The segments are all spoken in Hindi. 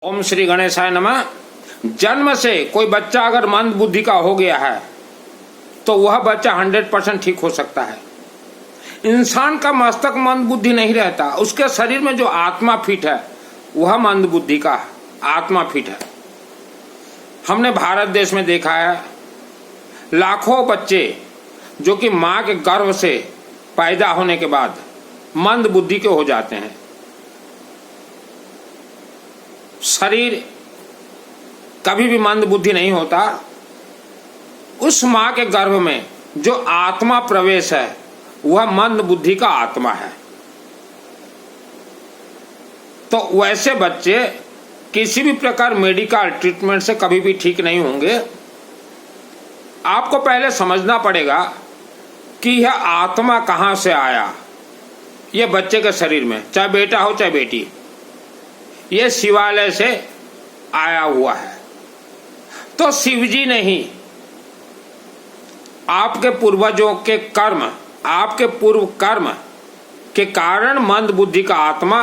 ओम श्री गणेशाय नमः। जन्म से कोई बच्चा अगर मंद बुद्धि का हो गया है तो वह बच्चा 100% ठीक हो सकता है। इंसान का मस्तक मंद बुद्धि नहीं रहता, उसके शरीर में जो आत्मा फिट है वह मंद बुद्धि का आत्मा फिट है। हमने भारत देश में देखा है लाखों बच्चे जो कि मां के गर्भ से पैदा होने के बाद मंद बुद्धि के हो जाते हैं। शरीर कभी भी मंद बुद्धि नहीं होता, उस मां के गर्भ में जो आत्मा प्रवेश है वह मंद बुद्धि का आत्मा है। तो वैसे बच्चे किसी भी प्रकार मेडिकल ट्रीटमेंट से कभी भी ठीक नहीं होंगे। आपको पहले समझना पड़ेगा कि यह आत्मा कहां से आया। यह बच्चे के शरीर में, चाहे बेटा हो चाहे बेटी, यह शिवालय से आया हुआ है। तो शिवजी ने ही आपके पूर्वजों के कर्म, आपके पूर्व कर्म के कारण मंद बुद्धि का आत्मा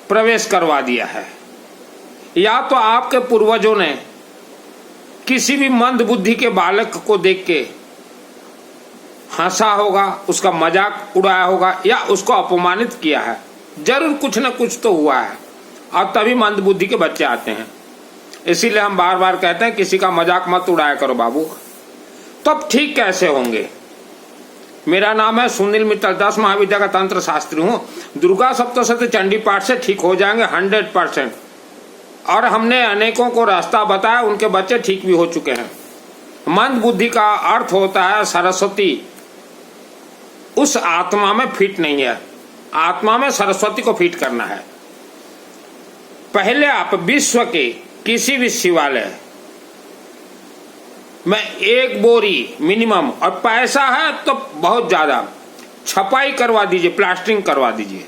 प्रवेश करवा दिया है। या तो आपके पूर्वजों ने किसी भी मंद बुद्धि के बालक को देख के हंसा होगा, उसका मजाक उड़ाया होगा या उसको अपमानित किया है। जरूर कुछ न कुछ तो हुआ है और तभी मंद बुद्धि के बच्चे आते हैं। इसीलिए हम बार बार कहते हैं किसी का मजाक मत उड़ाया करो बाबू। तो अब ठीक कैसे होंगे? मेरा नाम है सुनील मित्तल, 10 महाविद्या का तंत्र शास्त्री हूं। दुर्गा सप्तशती चंडी पाठ से ठीक हो जाएंगे 100%। और हमने अनेकों को रास्ता बताया, उनके बच्चे ठीक भी हो चुके हैं। मंद बुद्धि का अर्थ होता है सरस्वती उस आत्मा में फिट नहीं है। आत्मा में सरस्वती को फिट करना है। पहले आप विश्व के किसी भी शिवालय में 1 बोरी मिनिमम, और पैसा है तो बहुत ज्यादा, छपाई करवा दीजिए, प्लास्टरिंग करवा दीजिए।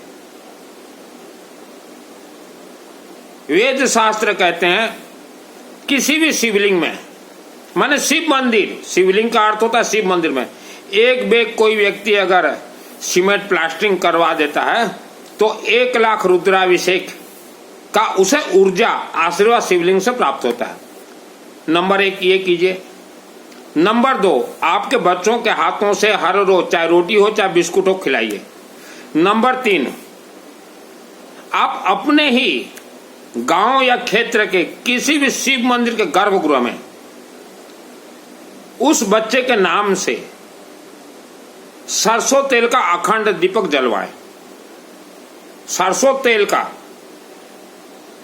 वेद शास्त्र कहते हैं किसी भी शिवलिंग में, माने शिव मंदिर, शिवलिंग का अर्थ होता है शिव मंदिर में, 1 बैग कोई व्यक्ति अगर सीमेंट प्लास्टरिंग करवा देता है तो 1 लाख रुद्राभिषेक का उसे ऊर्जा आशीर्वाद शिवलिंग से प्राप्त होता है। नंबर 1 ये कीजिए। नंबर 2, आपके बच्चों के हाथों से हर रोज चाहे रोटी हो चाहे बिस्कुट हो खिलाइए। नंबर 3, आप अपने ही गांव या क्षेत्र के किसी भी शिव मंदिर के गर्भगृह में उस बच्चे के नाम से सरसों तेल का अखंड दीपक जलवाएं, सरसों तेल का।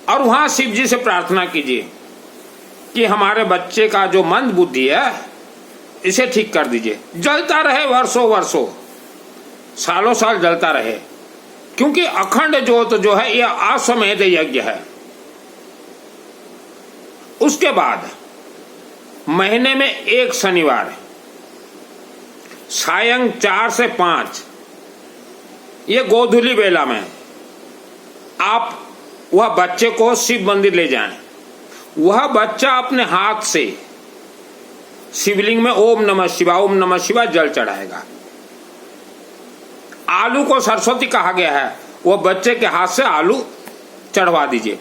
और वहां शिव जी से प्रार्थना कीजिए कि हमारे बच्चे का जो मंद बुद्धि है इसे ठीक कर दीजिए। जलता रहे वर्षों वर्षों, सालों साल जलता रहे, क्योंकि अखंड ज्योत जो है यह अश्वमेध यज्ञ है। उसके बाद महीने में 1 शनिवार सायं 4 से 5 ये गोधूली बेला में आप वह बच्चे को शिव मंदिर ले जाएं। वह बच्चा अपने हाथ से शिवलिंग में ओम नमः शिवाय जल चढ़ाएगा। आलू को सरस्वती कहा गया है, वह बच्चे के हाथ से आलू चढ़वा दीजिए।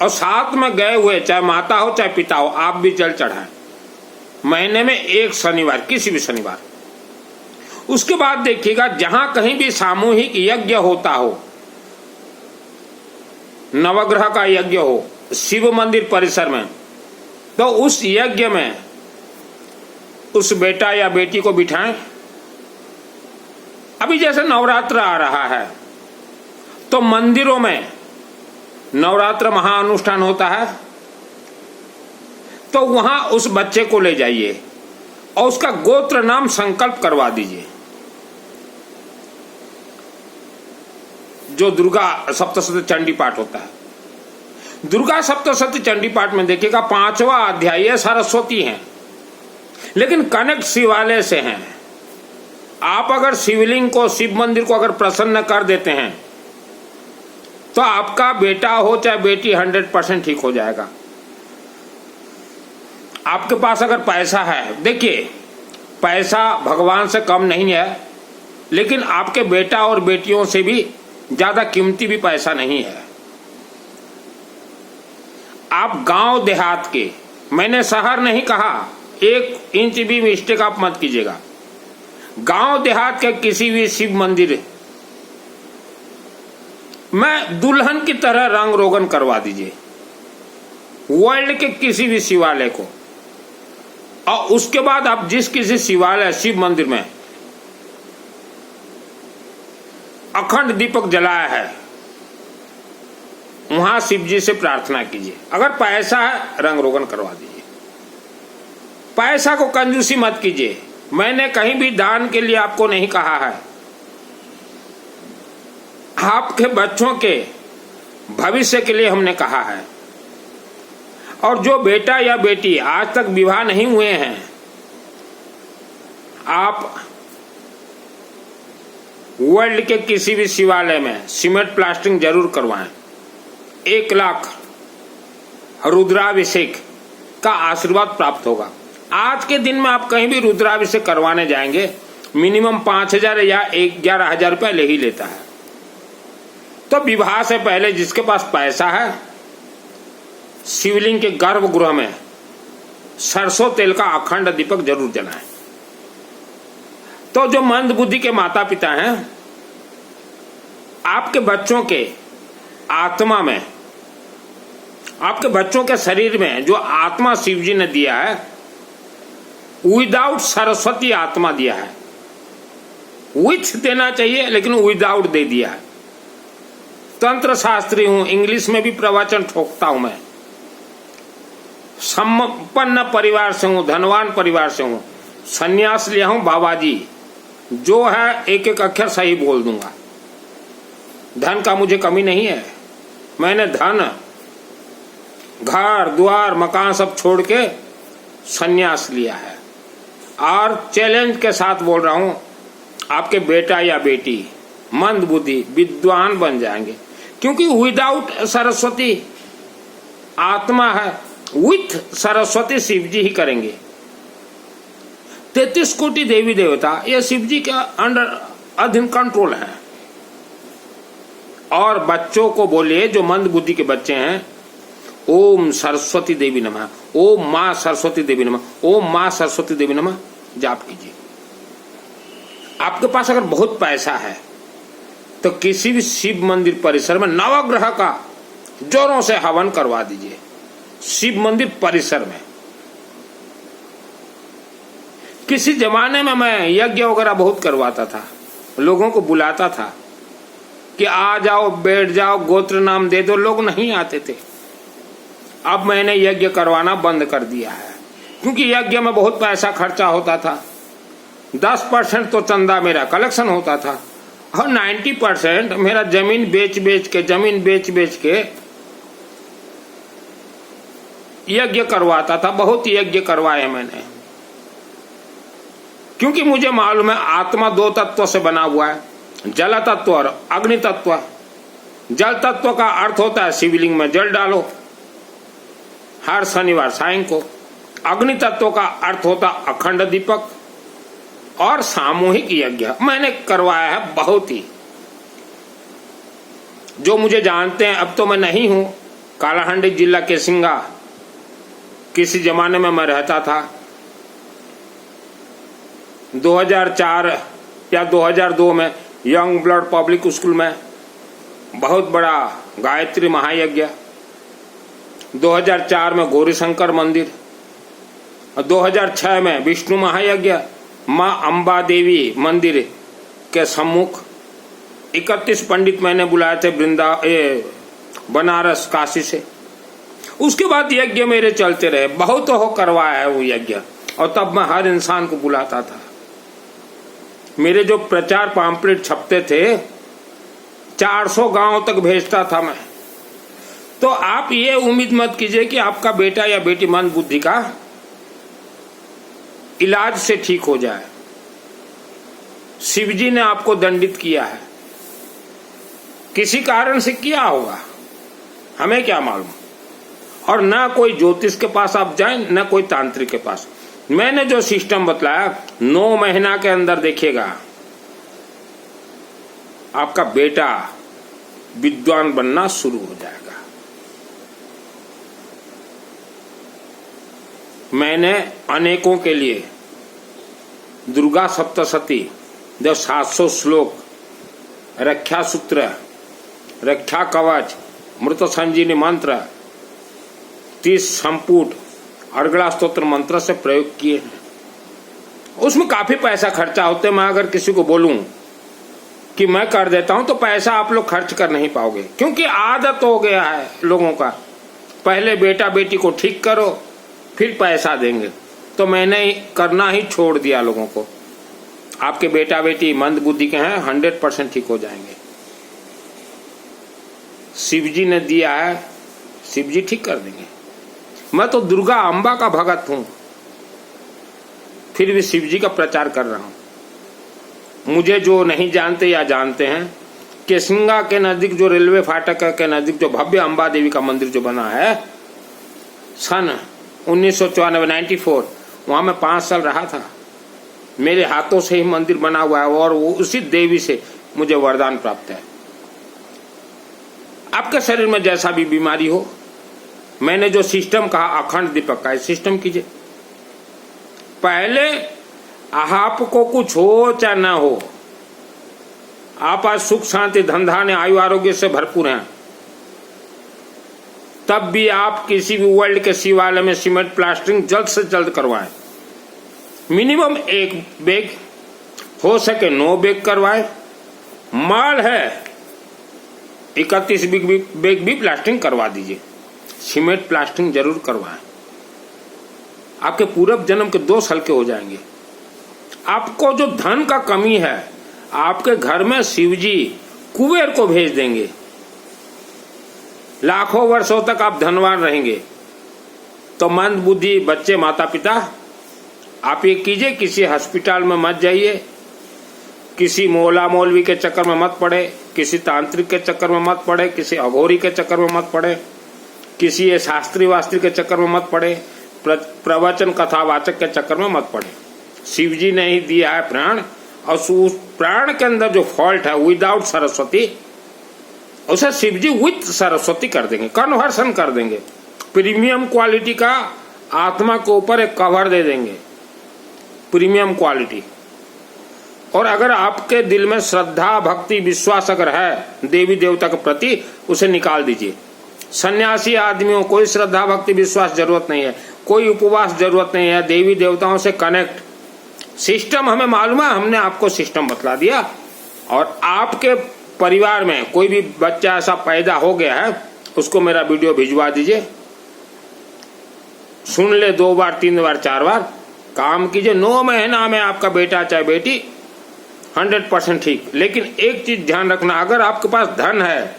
और साथ में गए हुए चाहे माता हो चाहे पिता हो, आप भी जल चढ़ाएं महीने में 1 शनिवार, किसी भी शनिवार। उसके बाद देखिएगा जहां कहीं भी सामूहिक यज्ञ होता हो, नवग्रह का यज्ञ हो शिव मंदिर परिसर में, तो उस यज्ञ में उस बेटा या बेटी को बिठाएं। अभी जैसे नवरात्र आ रहा है तो मंदिरों में नवरात्र महाअनुष्ठान होता है, तो वहां उस बच्चे को ले जाइए और उसका गोत्र नाम संकल्प करवा दीजिए। जो दुर्गा सप्तशती चंडी पाठ होता है, दुर्गा सप्तशती चंडी पाठ में देखिएगा 5वां अध्याय सरस्वती है, लेकिन कनेक्ट शिवालय से हैं। आप अगर शिवलिंग को, शिव मंदिर को अगर प्रसन्न कर देते हैं तो आपका बेटा हो चाहे बेटी 100% ठीक हो जाएगा। आपके पास अगर पैसा है, देखिए पैसा भगवान से कम नहीं है, लेकिन आपके बेटा और बेटियों से भी ज्यादा कीमती भी पैसा नहीं है। आप गांव देहात के, मैंने शहर नहीं कहा, 1 इंच भी मिस्टेक आप मत कीजिएगा, गांव देहात के किसी भी शिव मंदिर में दुल्हन की तरह रंग रोगन करवा दीजिए, वर्ल्ड के किसी भी शिवालय को, और उसके बाद आप जिस किसी शिवालय शिव मंदिर में अखंड दीपक जलाया है वहां शिव जी से प्रार्थना कीजिए। अगर पैसा है रंग रोगन करवा दीजिए, पैसा को कंजूसी मत कीजिए। मैंने कहीं भी दान के लिए आपको नहीं कहा है, आपके बच्चों के भविष्य के लिए हमने कहा है। और जो बेटा या बेटी आज तक विवाह नहीं हुए हैं, आप वर्ल्ड के किसी भी शिवालय में सीमेंट प्लास्टिंग जरूर करवाएं। 1 लाख रुद्राभिषेक का आशीर्वाद प्राप्त होगा। आज के दिन में आप कहीं भी रुद्राभिषेक करवाने जाएंगे, मिनिमम 5,000 या 11,000 रुपये ले ही लेता है। तो विवाह से पहले जिसके पास पैसा है, शिवलिंग के गर्भगृह में सरसों तेल का अखंड दीपक जरूर जलाएं। तो जो मंद बुद्धि के माता पिता हैं, आपके बच्चों के आत्मा में, आपके बच्चों के शरीर में जो आत्मा शिव जी ने दिया है, विदाउट सरस्वती आत्मा दिया है। विथ देना चाहिए लेकिन विदाउट दे दिया है। तंत्र शास्त्री हूं, इंग्लिश में भी प्रवचन ठोकता हूं मैं। संपन्न परिवार से हूं, धनवान परिवार से हूं, सन्यास लिया हूं बाबा जी, जो है एक एक अक्षर सही बोल दूंगा। धन का मुझे कमी नहीं है। मैंने धन, घर द्वार मकान सब छोड़ के सन्यास लिया है। और चैलेंज के साथ बोल रहा हूं, आपके बेटा या बेटी मंद बुद्धि विद्वान बन जाएंगे, क्योंकि विदाउट सरस्वती आत्मा है, विथ सरस्वती शिव जी ही करेंगे। 33 कोटि देवी देवता ये शिव जी के अंडर अधीन कंट्रोल है। और बच्चों को बोलिए, जो मंद बुद्धि के बच्चे हैं, ओम सरस्वती देवी नमः, ओम मां सरस्वती देवी नमः, ओम मां सरस्वती देवी नमः जाप कीजिए। आपके पास अगर बहुत पैसा है तो किसी भी शिव मंदिर परिसर में नवग्रह का जोरों से हवन करवा दीजिए। शिव मंदिर परिसर में किसी जमाने में मैं यज्ञ वगैरह बहुत करवाता था, लोगों को बुलाता था कि आ जाओ बैठ जाओ गोत्र नाम दे दो, लोग नहीं आते थे। अब मैंने यज्ञ करवाना बंद कर दिया है, क्योंकि यज्ञ में बहुत पैसा खर्चा होता था। 10% तो चंदा मेरा कलेक्शन होता था और 90% मेरा जमीन बेच बेच के यज्ञ करवाता था। बहुत यज्ञ करवाए मैंने, क्योंकि मुझे मालूम है आत्मा 2 तत्व से बना हुआ है, जल तत्व और अग्नि तत्व। जल तत्व का अर्थ होता है शिवलिंग में जल डालो हर शनिवार सायं को। अग्नि तत्व का अर्थ होता अखंड दीपक और सामूहिक यज्ञ। मैंने करवाया है बहुत ही। जो मुझे जानते हैं, अब तो मैं नहीं हूं, कालाहांडी जिला के सिंगा किसी जमाने में मैं रहता था। 2004 या 2002 में यंग ब्लड पब्लिक स्कूल में बहुत बड़ा गायत्री महायज्ञ, 2004 में गौरीशंकर मंदिर, 2006 में विष्णु महायज्ञ मां अंबा देवी मंदिर के सम्मुख 31 पंडित मैंने बुलाए थे बनारस काशी से। उसके बाद यज्ञ मेरे चलते रहे, बहुत हो करवाया है वो यज्ञ। और तब मैं हर इंसान को बुलाता था। मेरे जो प्रचार पम्पलेट छपते थे 400 गांव तक भेजता था मैं। तो आप ये उम्मीद मत कीजिए कि आपका बेटा या बेटी मंद बुद्धि का इलाज से ठीक हो जाए। शिवजी ने आपको दंडित किया है, किसी कारण से किया होगा, हमें क्या मालूम। और ना कोई ज्योतिष के पास आप जाएं, ना कोई तांत्रिक के पास। मैंने जो सिस्टम बतलाया 9 महीना के अंदर देखिएगा आपका बेटा विद्वान बनना शुरू हो जाएगा। मैंने अनेकों के लिए दुर्गा सप्तशती, जो 700 श्लोक, रक्षा सूत्र, रक्षा कवच, मृत संजीवनी मंत्र, 30 संपुट, अर्गला स्तोत्र मंत्र से प्रयोग किए हैं। उसमें काफी पैसा खर्चा होते। मैं अगर किसी को बोलूं कि मैं कर देता हूं तो पैसा आप लोग खर्च कर नहीं पाओगे, क्योंकि आदत हो गया है लोगों का, पहले बेटा बेटी को ठीक करो फिर पैसा देंगे। तो मैंने करना ही छोड़ दिया लोगों को। आपके बेटा बेटी मंद बुद्धि के हैं, 100% ठीक हो जाएंगे। शिव जी ने दिया है, शिव जी ठीक कर देंगे। मैं तो दुर्गा अम्बा का भगत हूं, फिर भी शिव जी का प्रचार कर रहा हूं। मुझे जो नहीं जानते या जानते हैं, केसिंगा के नजदीक जो रेलवे फाटक के नजदीक जो भव्य अम्बा देवी का मंदिर जो बना है सन 1994 वहां मैं 5 साल रहा था। मेरे हाथों से ही मंदिर बना हुआ है और वो उसी देवी से मुझे वरदान प्राप्त है। आपके शरीर में जैसा भी बीमारी हो, मैंने जो सिस्टम कहा अखंड दीपक का सिस्टम कीजिए। पहले आपको कुछ हो चाहे ना हो, आप आज सुख शांति धंधा ने आयु आरोग्य से भरपूर हैं, तब भी आप किसी भी वर्ल्ड के शिवालय में सीमेंट प्लास्टरिंग जल्द से जल्द करवाएं। मिनिमम 1 बैग, हो सके 9 बैग करवाएं। माल है 31 बैग भी प्लास्टरिंग करवा दीजिए। सीमेंट प्लास्टरिंग जरूर करवाएं। आपके पूर्व जन्म के दोष हल्के हो जाएंगे। आपको जो धन का कमी है, आपके घर में शिवजी कुबेर को भेज देंगे। लाखों वर्षों तक आप धनवान रहेंगे। तो मंद बुद्धि बच्चे माता पिता, आप ये कीजिए, किसी हॉस्पिटल में मत जाइए, किसी मौला मौलवी के चक्कर में मत पड़े, किसी तांत्रिक के चक्कर में मत पड़े, किसी अघोरी के चक्कर में मत पड़े, किसी ये शास्त्री वास्त्री के चक्कर में मत पड़े, प्रवचन कथावाचक के चक्कर में मत पड़े। शिव जी ने ही दिया है प्राण, और उस प्राण के अंदर जो फॉल्ट है विदाउट सरस्वती, उसे शिव जी विथ सरस्वती कर देंगे, कन्वर्सन कर देंगे। प्रीमियम क्वालिटी का आत्मा के ऊपर एक कवर दे देंगे, प्रीमियम क्वालिटी। और अगर आपके दिल में श्रद्धा भक्ति विश्वास अगर है देवी देवता के प्रति, उसे निकाल दीजिए। सन्यासी आदमियों कोई श्रद्धा भक्ति विश्वास जरूरत नहीं है, कोई उपवास जरूरत नहीं है। देवी देवताओं से कनेक्ट सिस्टम हमें मालूम है, हमने आपको सिस्टम बतला दिया। और आपके परिवार में कोई भी बच्चा ऐसा पैदा हो गया है, उसको मेरा वीडियो भिजवा दीजिए, सुन ले 2 बार 3 बार 4 बार, काम कीजिए। 9 महीना में आपका बेटा चाहे बेटी 100% ठीक। लेकिन एक चीज ध्यान रखना, अगर आपके पास धन है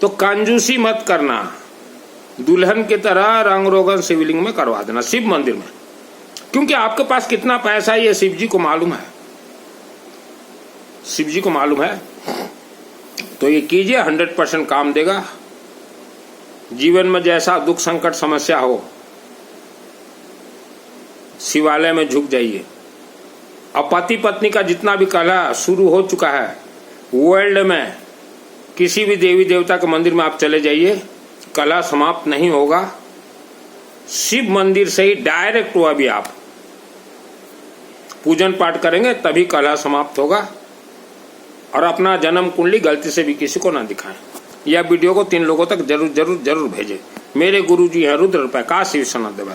तो कंजूसी मत करना, दुल्हन की तरह रंग रोगन शिवलिंग में करवा देना, शिव मंदिर में, क्योंकि आपके पास कितना पैसा है ये शिव जी को मालूम है, शिव जी को मालूम है। तो ये कीजिए, 100% काम देगा। जीवन में जैसा दुख संकट समस्या हो, शिवालय में झुक जाइए। और पति पत्नी का जितना भी कलह शुरू हो चुका है वर्ल्ड में, किसी भी देवी देवता के मंदिर में आप चले जाइए, कलह समाप्त नहीं होगा। शिव मंदिर से ही डायरेक्ट हुआ भी आप पूजन पाठ करेंगे तभी कलह समाप्त होगा। और अपना जन्म कुंडली गलती से भी किसी को ना दिखाएं। यह वीडियो को 3 लोगों तक जरूर जरूर जरूर भेजें। मेरे गुरुजी हैं रुद्र प्रकाश शिव सनत देव।